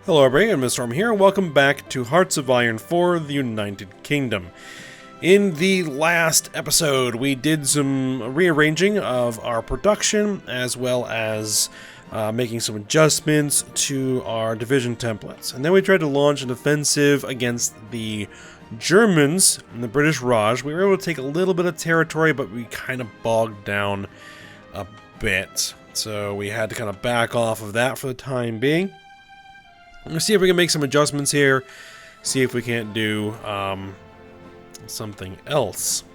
Hello everybody, I'm Mr. Storm here, and welcome back to Hearts of Iron for the United Kingdom. In the last episode, we did some rearranging of our production, as well as making some adjustments to our division templates. And then we tried to launch an offensive against the Germans and the British Raj. We were able to take a little bit of territory, but we kind of bogged down a bit. So we had to kind of back off of that for the time being. Let's see if we can make some adjustments here. See if we can't do something else.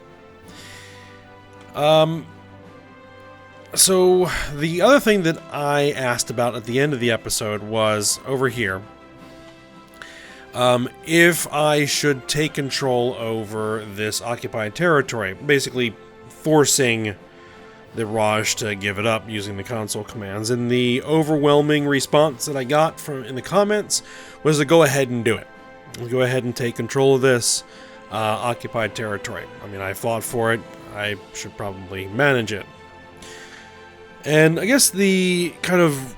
So the other thing that I asked about at the end of the episode was over here. If I should take control over this occupied territory, basically forcing the Raj to give it up using the console commands. And the overwhelming response that I got from in the comments was to go ahead and do it. Go ahead and take control of this occupied territory. I mean, I fought for it. I should probably manage it. And I guess the kind of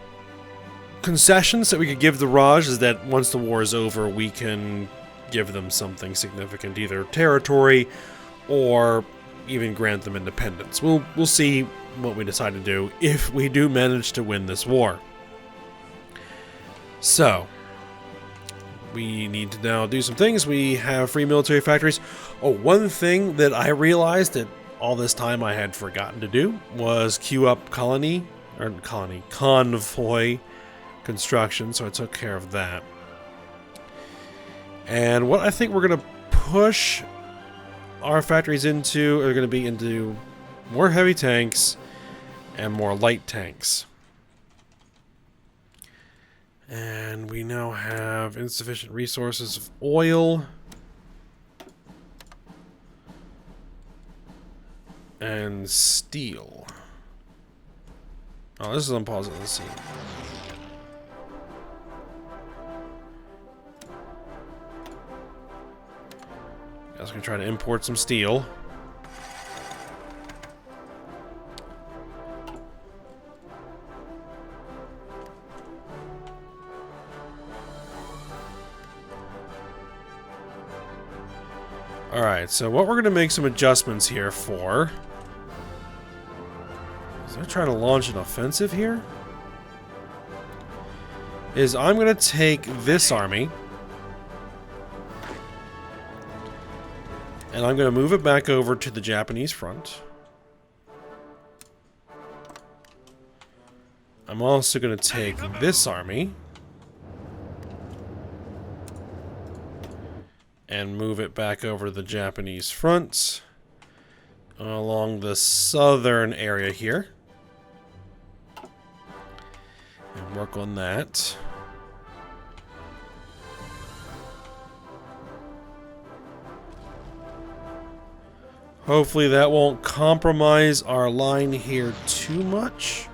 concessions that we could give the Raj is that once the war is over, we can give them something significant, either territory or even grant them independence. We'll see what we decide to do if we do manage to win this war. So, we need to now do some things. We have free military factories. Oh, one thing that I realized that all this time I had forgotten to do was queue up convoy construction, so I took care of that. And what I think we're going to push our factories into are going to be into more heavy tanks and more light tanks. And we now have insufficient resources of oil and steel. Oh, this is on pause. Let's see. I was going to try to import some steel. Alright, so what we're going to make some adjustments here for is they're trying to launch an offensive here. Is I'm going to take this army and I'm going to move it back over to the Japanese front. I'm also going to take this army and move it back over to the Japanese front along the southern area here. And work on that. Hopefully that won't compromise our line here too much.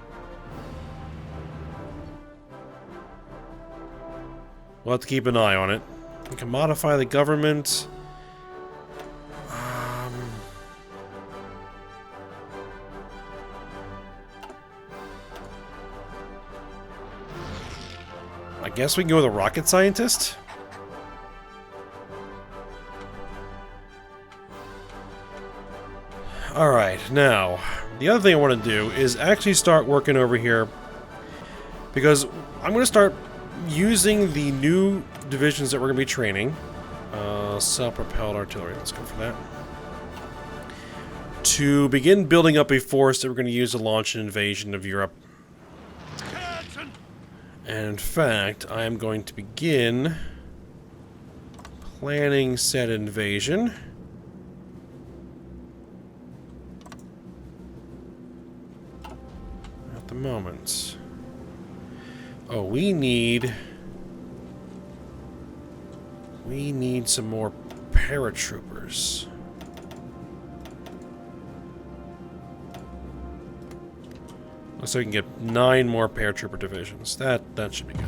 We'll have to keep an eye on it. We can modify the government. I guess we can go with a rocket scientist. Alright, now, the other thing I want to do is actually start working over here, because I'm going to start using the new divisions that we're going to be training. Self-propelled artillery, let's go for that. To begin building up a force that we're going to use to launch an invasion of Europe. And in fact, I am going to begin planning said invasion. Moment. Oh, we need some more paratroopers. So we can get 9 more paratrooper divisions. That should be good.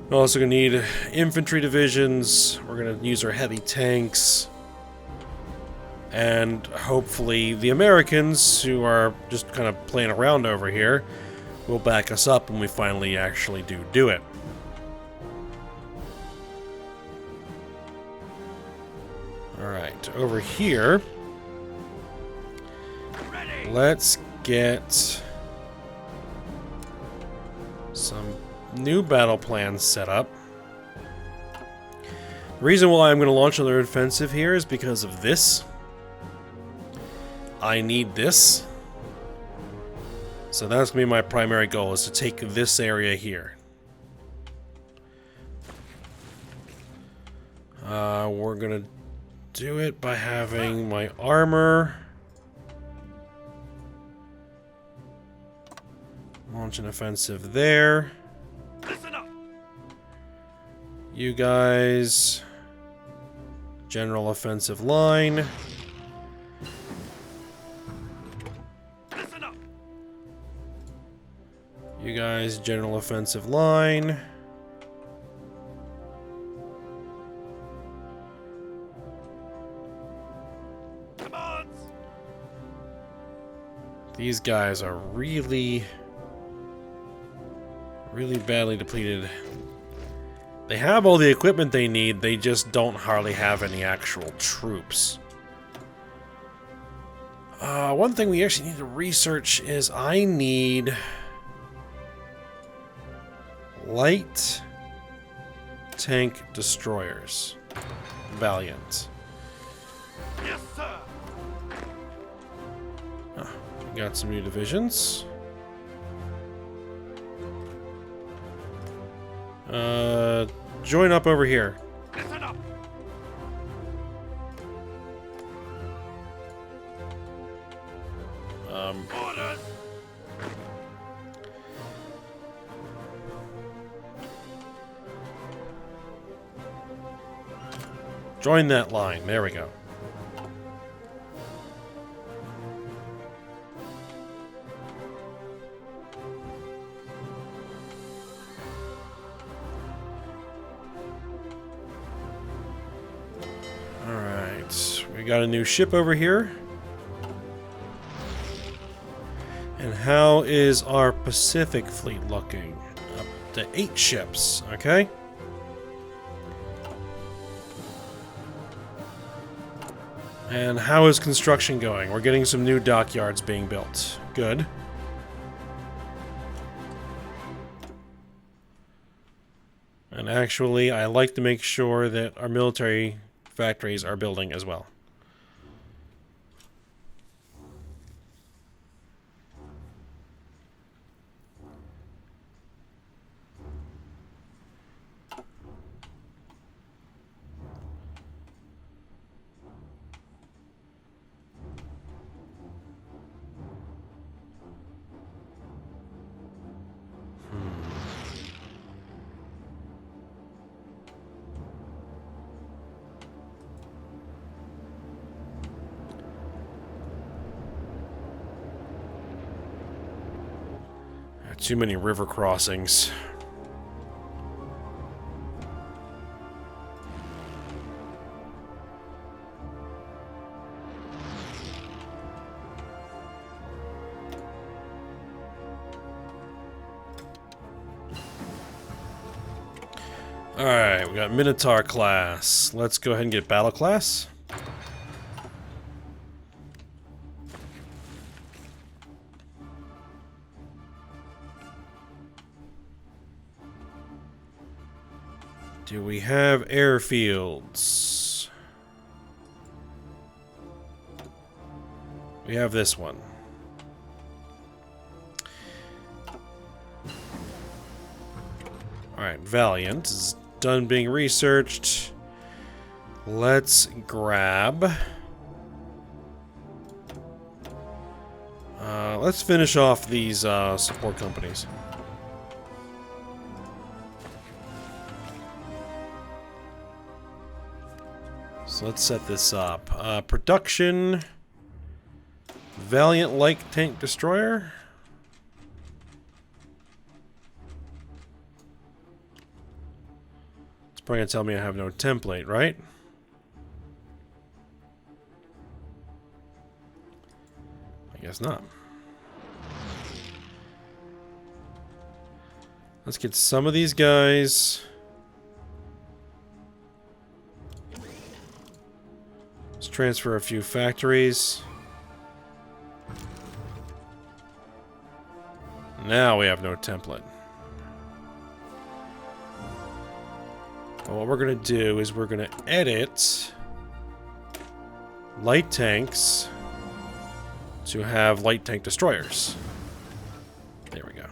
We're also going to need infantry divisions. We're going to use our heavy tanks. And hopefully the Americans, who are just kind of playing around over here, will back us up when we finally actually do it. Alright, over here, let's get some new battle plans set up. The reason why I'm going to launch another offensive here is because of this. I need this. So that's going to be my primary goal, is to take this area here. We're going to do it by having my armor launch an offensive there. Listen up. You guys, general offensive line. Listen up. You guys, general offensive line. Commands. These guys are really badly depleted. They have all the equipment they need, they just don't hardly have any actual troops. One thing we actually need to research is I need light tank destroyers. Valiant. Yes, sir. We got some new divisions. Join up over here. Listen up. Orders. Join that line. There we go. Alright. We got a new ship over here. And how is our Pacific fleet looking? Up to 8 ships, okay? And how is construction going? We're getting some new dockyards being built. Good. And actually, I like to make sure that our military factories are building as well. Too many river crossings. Alright, we got Minotaur class. Let's go ahead and get battle class. Do we have airfields? We have this one. Alright, Valiant is done being researched. Let's grab... let's finish off these support companies. So let's set this up. Production. Valiant Light Tank Destroyer. It's probably gonna tell me I have no template, right? I guess not. Let's get some of these guys. Let's transfer a few factories. Now we have no template. But what we're going to do is we're going to edit light tanks to have light tank destroyers. There we go.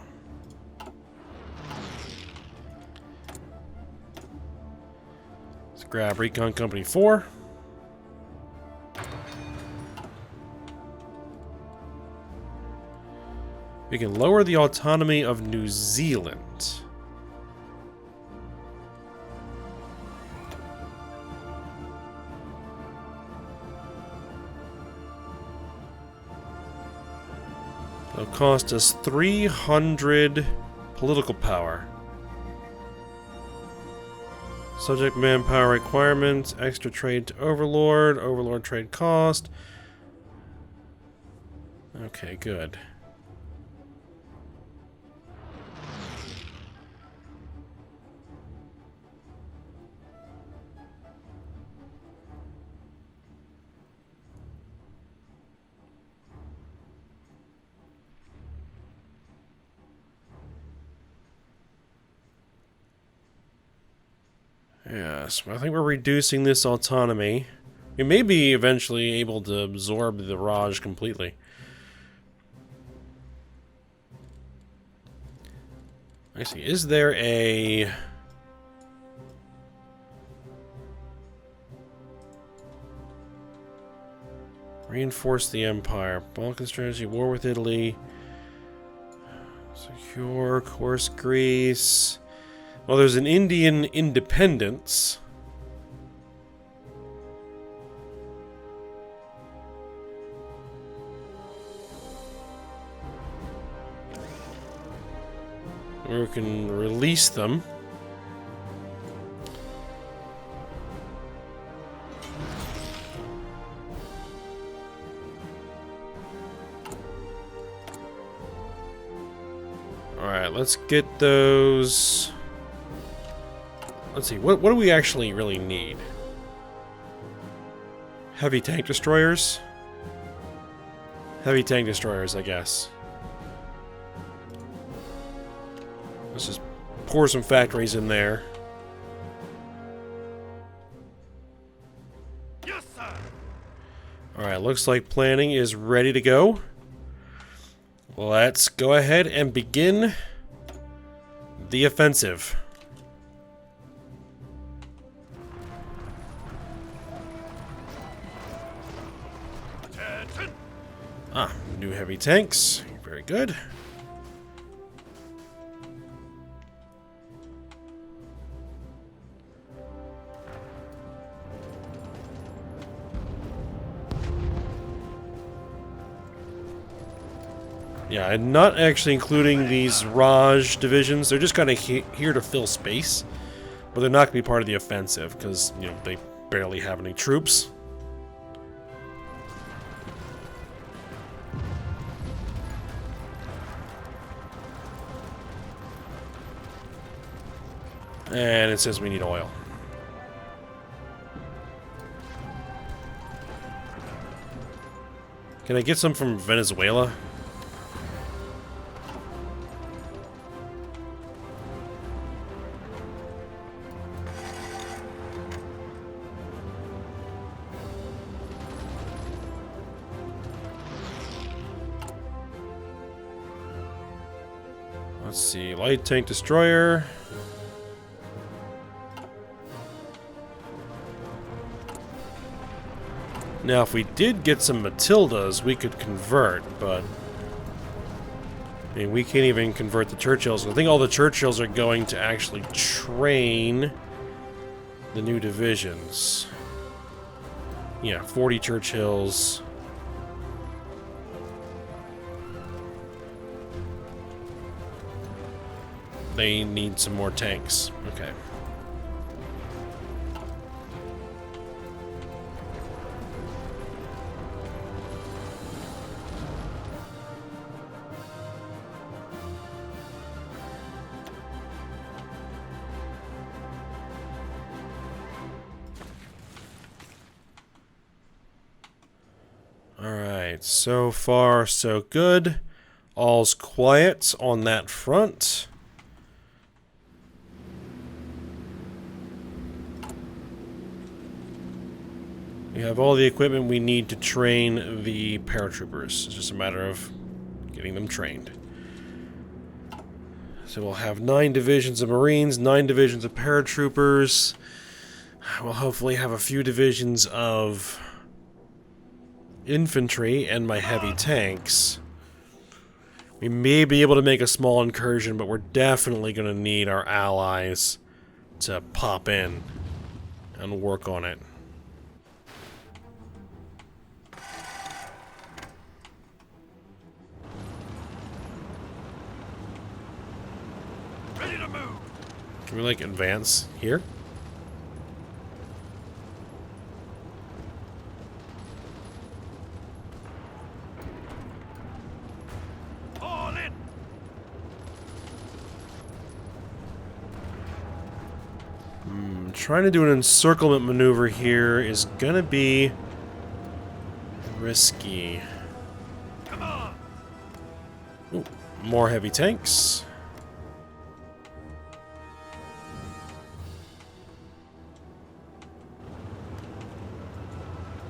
Let's grab Recon Company 4. We can lower the autonomy of New Zealand. It'll cost us 300 political power. Subject manpower requirements, extra trade to Overlord, Overlord trade cost. Okay, good. Yes, I think we're reducing this autonomy. We may be eventually able to absorb the Raj completely. I see. Is there a... Reinforce the Empire. Balkan strategy, war with Italy. Secure, course Greece. Well, there's an Indian independence. We can release them. Alright, let's get those... Let's see, what do we actually really need? Heavy tank destroyers? Heavy tank destroyers, I guess. Let's just pour some factories in there. Yes, sir. Alright, looks like planning is ready to go. Let's go ahead and begin the offensive. Attention. Ah, new heavy tanks. Very good. Yeah, and not actually including these Raj divisions. They're just kind of here to fill space. But they're not going to be part of the offensive because, you know, they barely have any troops. And it says we need oil. Can I get some from Venezuela? Let's see, light tank destroyer. Now, if we did get some Matildas, we could convert, but... I mean, we can't even convert the Churchills. I think all the Churchills are going to actually train the new divisions. Yeah, 40 Churchills. They need some more tanks. Okay. Alright, so far so good. All's quiet on that front. We have all the equipment we need to train the paratroopers. It's just a matter of getting them trained. So we'll have 9 divisions of Marines, 9 divisions of paratroopers. We'll hopefully have a few divisions of infantry and my heavy tanks. We may be able to make a small incursion, but we're definitely going to need our allies to pop in and work on it. Ready to move. Can we, like, advance here? All in. Trying to do an encirclement maneuver here is gonna be risky. Come on. Ooh, more heavy tanks.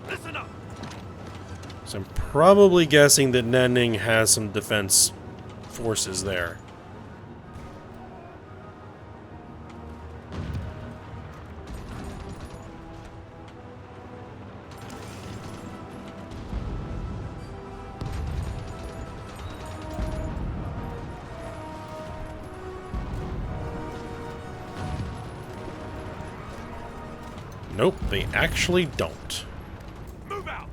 Listen up. So I'm probably guessing that Nanning has some defense forces there. Nope, they actually don't. Move out.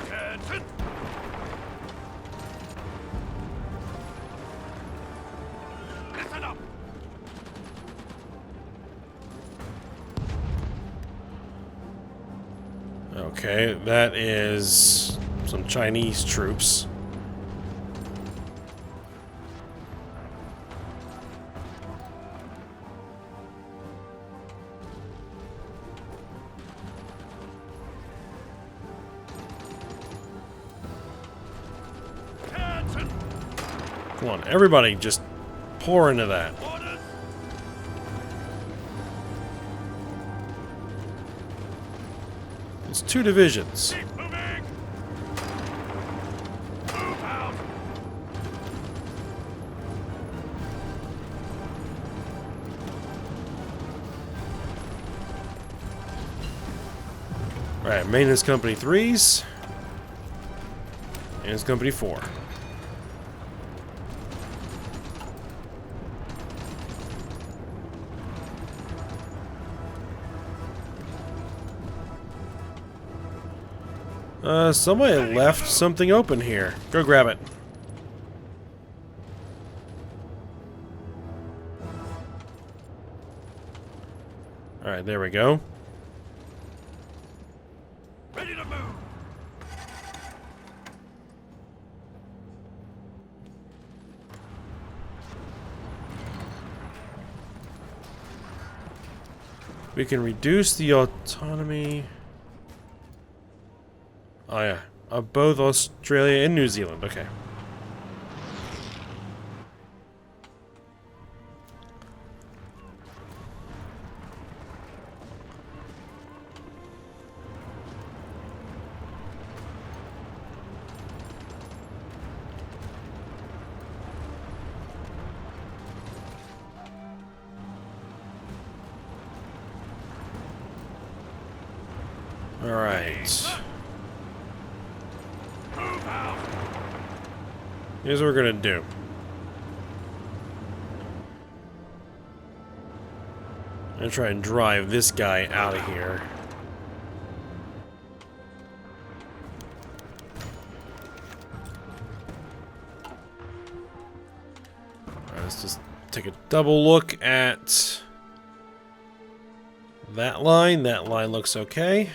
Attention. Listen up. Okay, that is some Chinese troops. Attention. Come on, everybody, just pour into that. Orders. It's 2 divisions. Keep moving. Move out. Alright, maintenance company 3s. Maintenance company 4. Somebody left something open here. Go grab it. Alright, there we go. Ready to move. We can reduce the autonomy. Oh yeah, of both Australia and New Zealand. Okay. All right. Move out. Here's what we're gonna do. I'm gonna try and drive this guy out of here. Alright, let's just take a double look at that line. That line looks okay.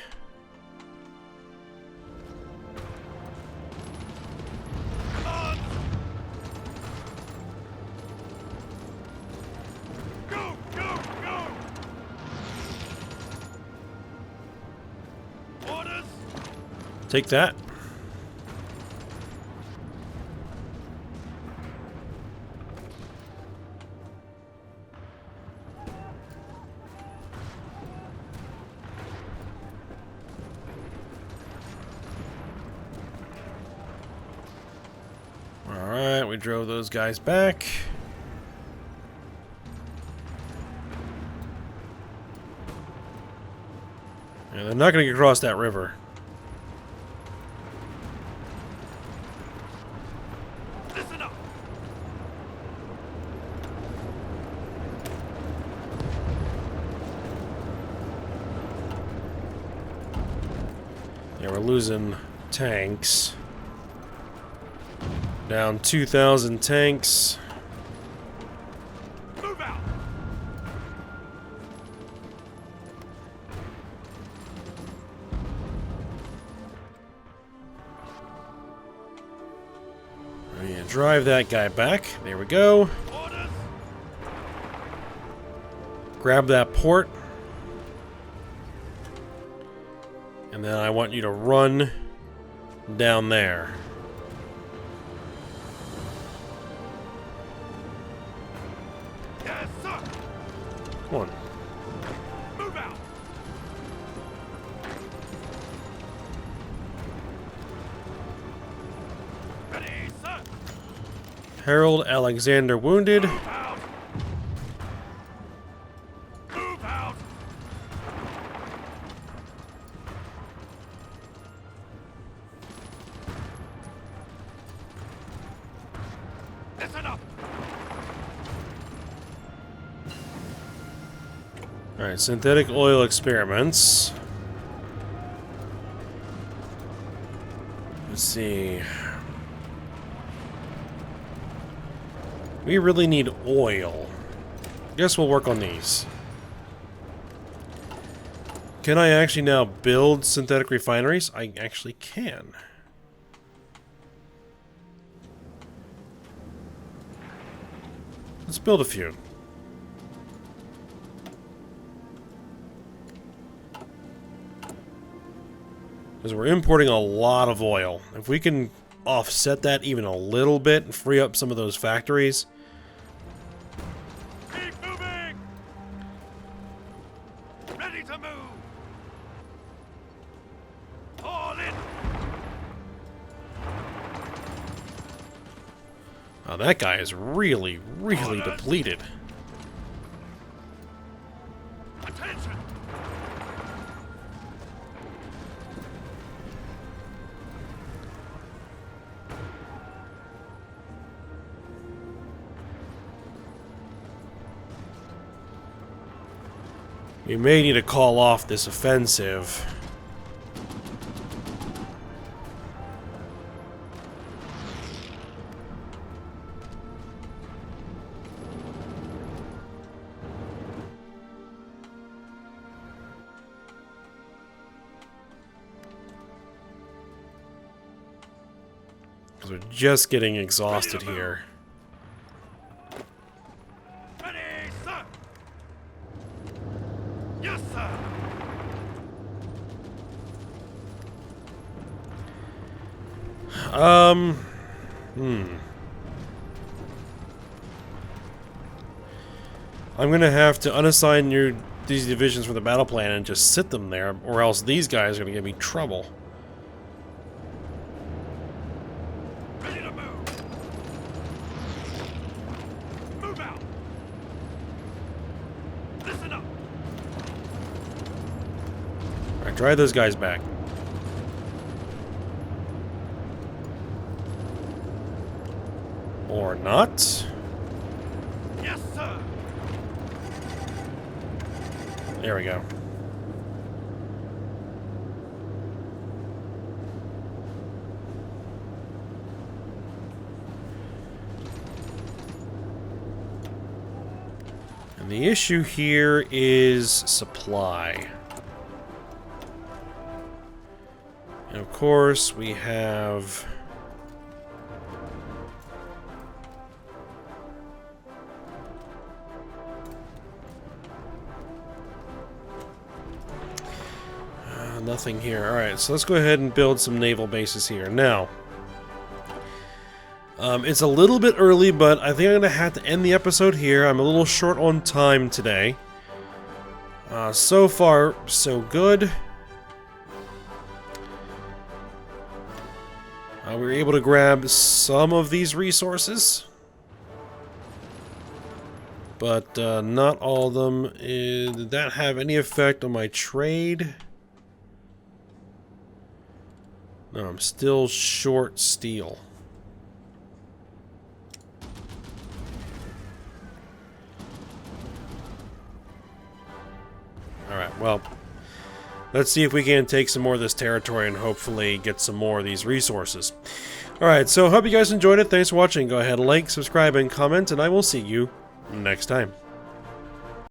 Come on. Take that. Alright, we drove those guys back. And they're not going to get across that river. Listen up. Yeah, we're losing tanks. Down 2,000 tanks. Move out. Yeah, drive that guy back. There we go. Orders. Grab that port. And then I want you to run down there. Yes, sir. Come on. Move out. Ready, sir. Harold Alexander wounded. Move out. Move out. Listen up. Alright, synthetic oil experiments. Let's see. We really need oil. Guess we'll work on these. Can I actually now build synthetic refineries? I actually can. Let's build a few. Because we're importing a lot of oil. If we can offset that even a little bit and free up some of those factories. Keep moving. Ready to move. All in. Oh, that guy is really, really depleted. Attention. We may need to call off this offensive. Because we're just getting exhausted here. Ready, sir. Yes, sir. I'm gonna have to unassign these divisions from the battle plan and just sit them there, or else these guys are gonna give me trouble. Ready to move. Move out. Listen up. Alright, drive those guys back. Or not. Yes, sir. There we go. And the issue here is supply. And of course, we have... Nothing here. Alright, so let's go ahead and build some naval bases here. Now, it's a little bit early, but I think I'm going to have to end the episode here. I'm a little short on time today. So far, so good. We were able to grab some of these resources, but not all of them. Did that have any effect on my trade? No, I'm still short steel. Alright, well, let's see if we can take some more of this territory and hopefully get some more of these resources. Alright, so hope you guys enjoyed it. Thanks for watching. Go ahead, like, subscribe, and comment, and I will see you next time.